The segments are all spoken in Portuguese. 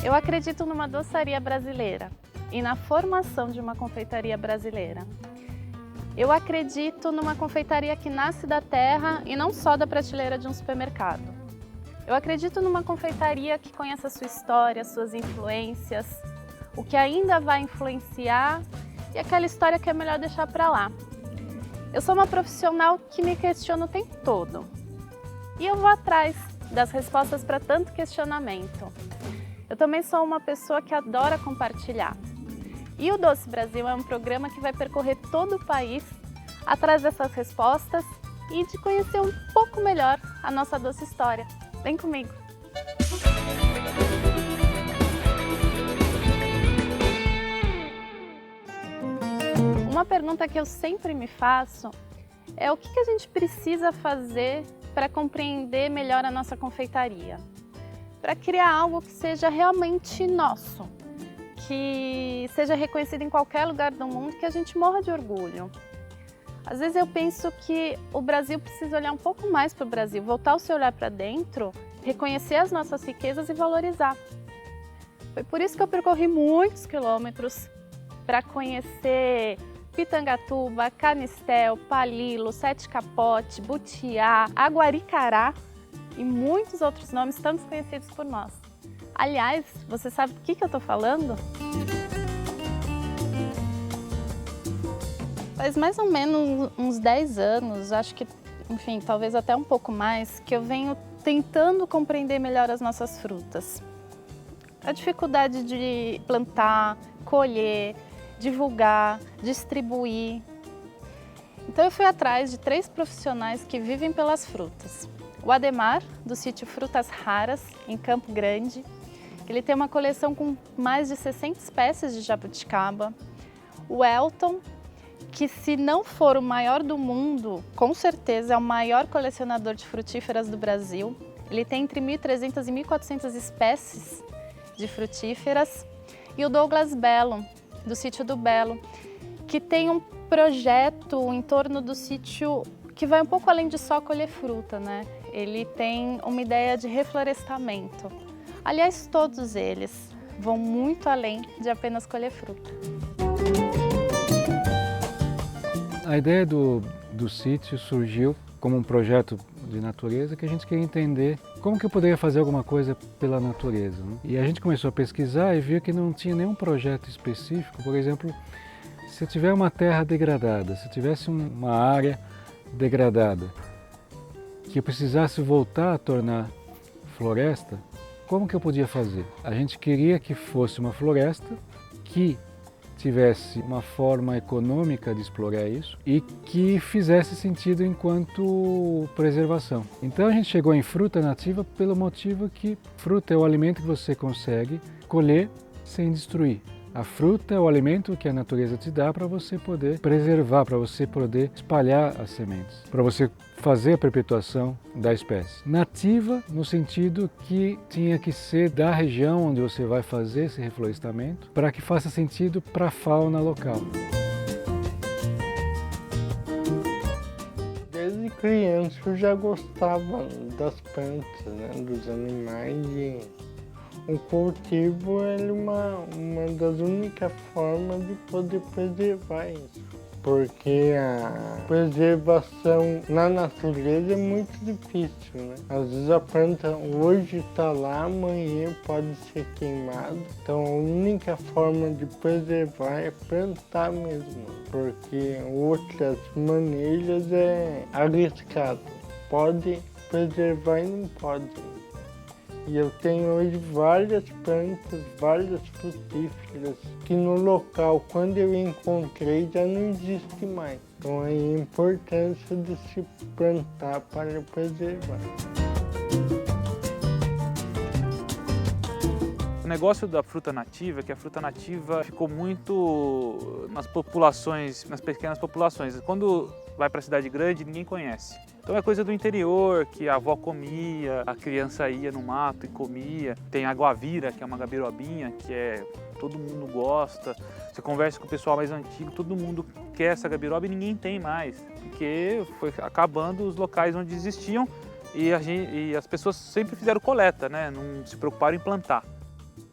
Eu acredito numa doçaria brasileira e na formação de uma confeitaria brasileira. Eu acredito numa confeitaria que nasce da terra e não só da prateleira de um supermercado. Eu acredito numa confeitaria que conhece a sua história, suas influências, o que ainda vai influenciar e aquela história que é melhor deixar para lá. Eu sou uma profissional que me questiona o tempo todo e eu vou atrás das respostas para tanto questionamento. Eu também sou uma pessoa que adora compartilhar. E o Doce Brasil é um programa que vai percorrer todo o país atrás dessas respostas e de conhecer um pouco melhor a nossa doce história. Vem comigo! Uma pergunta que eu sempre me faço é o que a gente precisa fazer para compreender melhor a nossa confeitaria, para criar algo que seja realmente nosso, que seja reconhecido em qualquer lugar do mundo, que a gente morra de orgulho. Às vezes eu penso que o Brasil precisa olhar um pouco mais para o Brasil, voltar o seu olhar para dentro, reconhecer as nossas riquezas e valorizar. Foi por isso que eu percorri muitos quilômetros para conhecer Pitangatuba, Canistel, Palilo, Sete Capote, Butiá, Aguaricará e muitos outros nomes tão desconhecidos por nós. Aliás, você sabe do que eu estou falando? Faz mais ou menos uns 10 anos, acho que, enfim, talvez até um pouco mais, que eu venho tentando compreender melhor as nossas frutas. A dificuldade de plantar, colher, divulgar, distribuir. Então eu fui atrás de 3 profissionais que vivem pelas frutas. O Ademar, do sítio Frutas Raras, em Campo Grande. Ele tem uma coleção com mais de 60 espécies de jabuticaba. O Elton, que se não for o maior do mundo, com certeza é o maior colecionador de frutíferas do Brasil. Ele tem entre 1.300 e 1.400 espécies de frutíferas. E o Douglas Belo, do sítio do Belo, que tem um projeto em torno do sítio que vai um pouco além de só colher fruta, né? Ele tem uma ideia de reflorestamento. Aliás, todos eles vão muito além de apenas colher fruta. A ideia do sítio surgiu como um projeto de natureza que a gente queria entender como que eu poderia fazer alguma coisa pela natureza, né? E a gente começou a pesquisar e viu que não tinha nenhum projeto específico. Por exemplo, se eu tiver uma terra degradada, se eu tivesse uma área degradada, que eu precisasse voltar a tornar floresta, como que eu podia fazer? A gente queria que fosse uma floresta que tivesse uma forma econômica de explorar isso e que fizesse sentido enquanto preservação. Então a gente chegou em fruta nativa pelo motivo que fruta é o alimento que você consegue colher sem destruir. A fruta é o alimento que a natureza te dá para você poder preservar, para você poder espalhar as sementes, para você fazer a perpetuação da espécie. Nativa no sentido que tinha que ser da região onde você vai fazer esse reflorestamento para que faça sentido para a fauna local. Desde criança eu já gostava das plantas, né, dos animais e o cultivo é uma das únicas formas de poder preservar isso. Porque a preservação na natureza é muito difícil, né? Às vezes a planta hoje está lá, amanhã pode ser queimada. Então a única forma de preservar é plantar mesmo. Porque outras maneiras é arriscado. Pode preservar e não pode. E eu tenho hoje várias plantas, várias frutíferas, que no local, quando eu encontrei, já não existe mais. Então aí a importância de se plantar para preservar. O negócio da fruta nativa é que a fruta nativa ficou muito nas populações, nas pequenas populações. Quando vai para a cidade grande, ninguém conhece. Então é coisa do interior, que a avó comia, a criança ia no mato e comia. Tem a guavira, que é uma gabirobinha, todo mundo gosta. Você conversa com o pessoal mais antigo, todo mundo quer essa gabiroba e ninguém tem mais. Porque foi acabando os locais onde existiam e as pessoas sempre fizeram coleta, né? Não se preocuparam em plantar.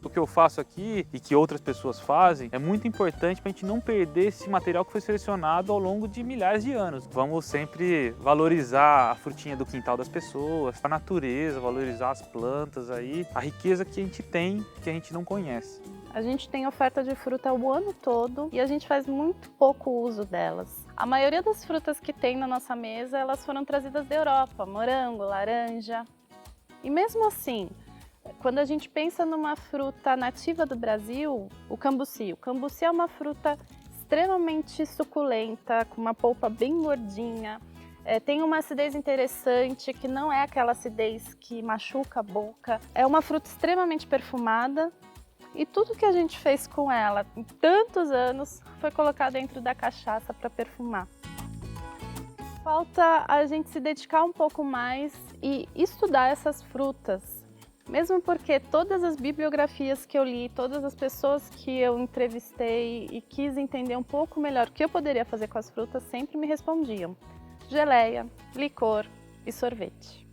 O que eu faço aqui e que outras pessoas fazem é muito importante para a gente não perder esse material que foi selecionado ao longo de milhares de anos. Vamos sempre valorizar a frutinha do quintal das pessoas, a natureza, valorizar as plantas aí, a riqueza que a gente tem que a gente não conhece. A gente tem oferta de fruta o ano todo e a gente faz muito pouco uso delas. A maioria das frutas que tem na nossa mesa, elas foram trazidas da Europa, morango, laranja. E mesmo assim, quando a gente pensa numa fruta nativa do Brasil, o cambuci. O cambuci é uma fruta extremamente suculenta, com uma polpa bem gordinha. Tem uma acidez interessante, que não é aquela acidez que machuca a boca. É uma fruta extremamente perfumada. E tudo que a gente fez com ela em tantos anos foi colocar dentro da cachaça para perfumar. Falta a gente se dedicar um pouco mais e estudar essas frutas. Mesmo porque todas as bibliografias que eu li, todas as pessoas que eu entrevistei e quis entender um pouco melhor o que eu poderia fazer com as frutas, sempre me respondiam: geleia, licor e sorvete.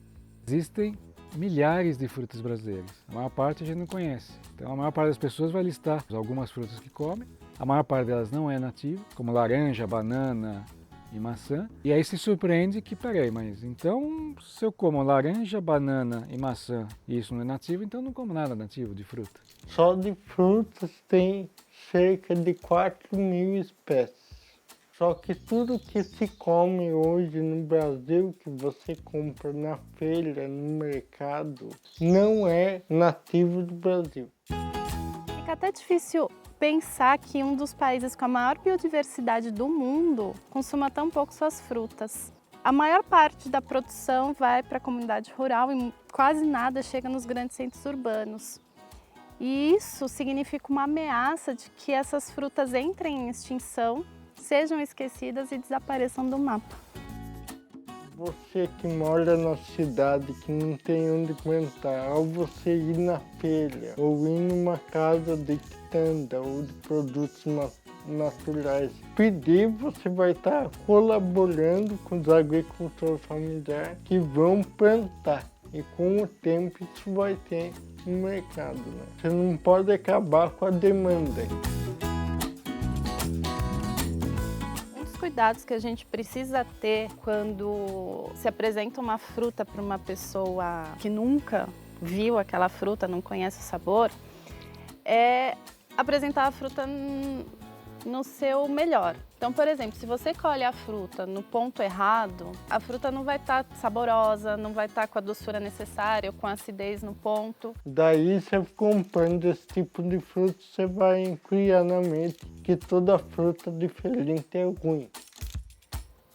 Existem milhares de frutas brasileiras. A maior parte a gente não conhece. Então a maior parte das pessoas vai listar algumas frutas que comem. A maior parte delas não é nativa, como laranja, banana e maçã. E aí se surpreende que, peraí, mas então se eu como laranja, banana e maçã e isso não é nativo, então eu não como nada nativo de fruta. Só de frutas tem cerca de 4.000 espécies. Só que tudo que se come hoje no Brasil, que você compra na feira, no mercado, não é nativo do Brasil. Fica até difícil pensar que um dos países com a maior biodiversidade do mundo consuma tão pouco suas frutas. A maior parte da produção vai para a comunidade rural e quase nada chega nos grandes centros urbanos. E isso significa uma ameaça de que essas frutas entrem em extinção, sejam esquecidas e desapareçam do mapa. Você que mora na cidade, que não tem onde plantar, ao você ir na feira ou ir numa casa de quitanda ou de produtos naturais, pedir, você vai estar colaborando com os agricultores familiares que vão plantar. E com o tempo isso vai ter um mercado, né? Você não pode acabar com a demanda. Cuidados que a gente precisa ter quando se apresenta uma fruta para uma pessoa que nunca viu aquela fruta, não conhece o sabor, é apresentar a fruta no seu melhor. Então, por exemplo, se você colhe a fruta no ponto errado, a fruta não vai estar saborosa, não vai estar com a doçura necessária ou com a acidez no ponto. Daí, você comprando esse tipo de fruta, você vai criar na mente que toda fruta diferente é ruim.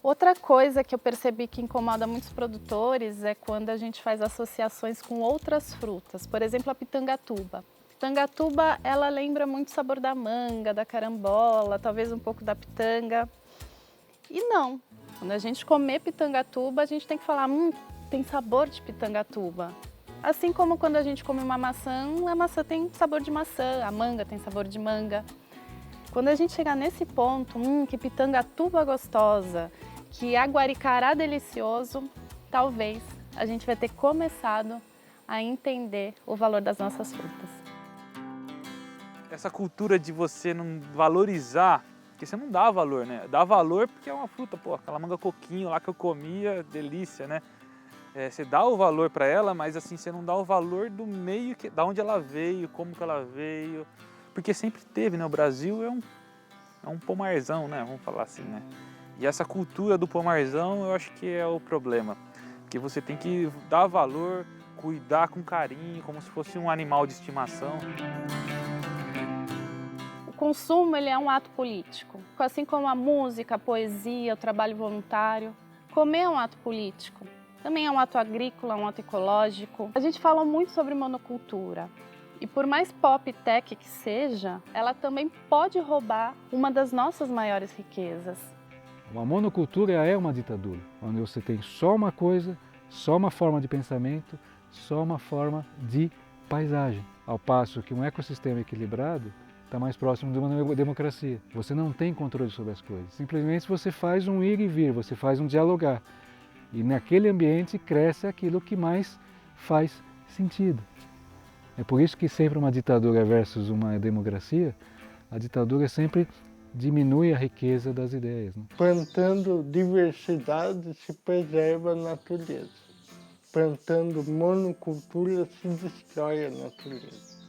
Outra coisa que eu percebi que incomoda muitos produtores é quando a gente faz associações com outras frutas. Por exemplo, a pitangatuba. Pitangatuba, ela lembra muito o sabor da manga, da carambola, talvez um pouco da pitanga. E não, quando a gente comer pitangatuba, a gente tem que falar, tem sabor de pitangatuba. Assim como quando a gente come uma maçã, a maçã tem sabor de maçã, a manga tem sabor de manga. Quando a gente chegar nesse ponto, que pitangatuba gostosa, que aguaricará delicioso, talvez a gente vai ter começado a entender o valor das nossas frutas. Essa cultura de você não valorizar, porque você não dá valor, né? Dá valor porque é uma fruta, pô, aquela manga coquinho lá que eu comia, delícia, né? Você dá o valor para ela, mas assim, você não dá o valor do meio, da onde ela veio, como que ela veio. Porque sempre teve, né? O Brasil é um pomarzão, né? Vamos falar assim, né? E essa cultura do pomarzão, eu acho que é o problema. Porque você tem que dar valor, cuidar com carinho, como se fosse um animal de estimação. O consumo, ele é um ato político. Assim como a música, a poesia, o trabalho voluntário. Comer é um ato político. Também é um ato agrícola, um ato ecológico. A gente fala muito sobre monocultura. E por mais pop tech que seja, ela também pode roubar uma das nossas maiores riquezas. Uma monocultura é uma ditadura, onde você tem só uma coisa, só uma forma de pensamento, só uma forma de paisagem. Ao passo que um ecossistema equilibrado está mais próximo de uma democracia. Você não tem controle sobre as coisas. Simplesmente você faz um ir e vir, você faz um dialogar. E naquele ambiente cresce aquilo que mais faz sentido. É por isso que sempre uma ditadura versus uma democracia, a ditadura sempre diminui a riqueza das ideias, né? Plantando diversidade se preserva a natureza. Plantando monocultura se destrói a natureza.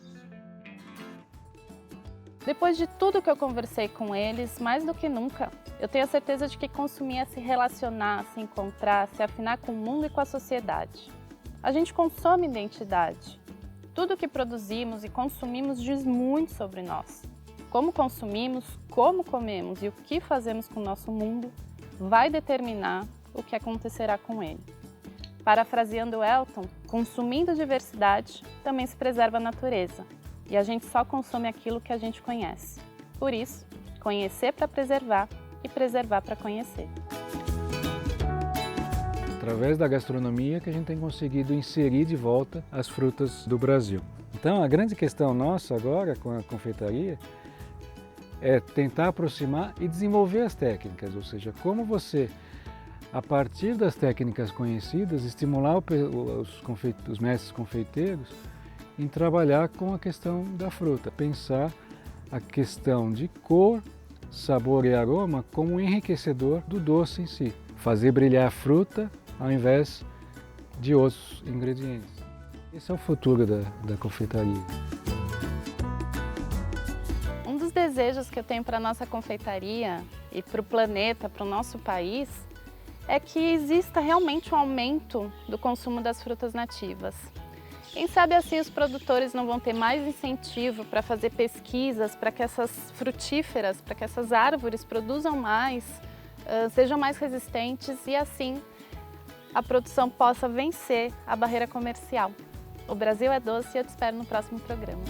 Depois de tudo que eu conversei com eles, mais do que nunca, eu tenho a certeza de que consumir é se relacionar, se encontrar, se afinar com o mundo e com a sociedade. A gente consome identidade. Tudo que produzimos e consumimos diz muito sobre nós. Como consumimos, como comemos e o que fazemos com o nosso mundo vai determinar o que acontecerá com ele. Parafraseando Elton, consumindo diversidade também se preserva a natureza. E a gente só consome aquilo que a gente conhece. Por isso, conhecer para preservar e preservar para conhecer. Através da gastronomia que a gente tem conseguido inserir de volta as frutas do Brasil. Então, a grande questão nossa agora com a confeitaria é tentar aproximar e desenvolver as técnicas, ou seja, como você, a partir das técnicas conhecidas, estimular os mestres confeiteiros em trabalhar com a questão da fruta, pensar a questão de cor, sabor e aroma como um enriquecedor do doce em si. Fazer brilhar a fruta ao invés de outros ingredientes. Esse é o futuro da confeitaria. Um dos desejos que eu tenho para a nossa confeitaria e para o planeta, para o nosso país, é que exista realmente um aumento do consumo das frutas nativas. Quem sabe assim os produtores não vão ter mais incentivo para fazer pesquisas para que essas frutíferas, para que essas árvores produzam mais, sejam mais resistentes e assim a produção possa vencer a barreira comercial. O Brasil é doce e eu te espero no próximo programa.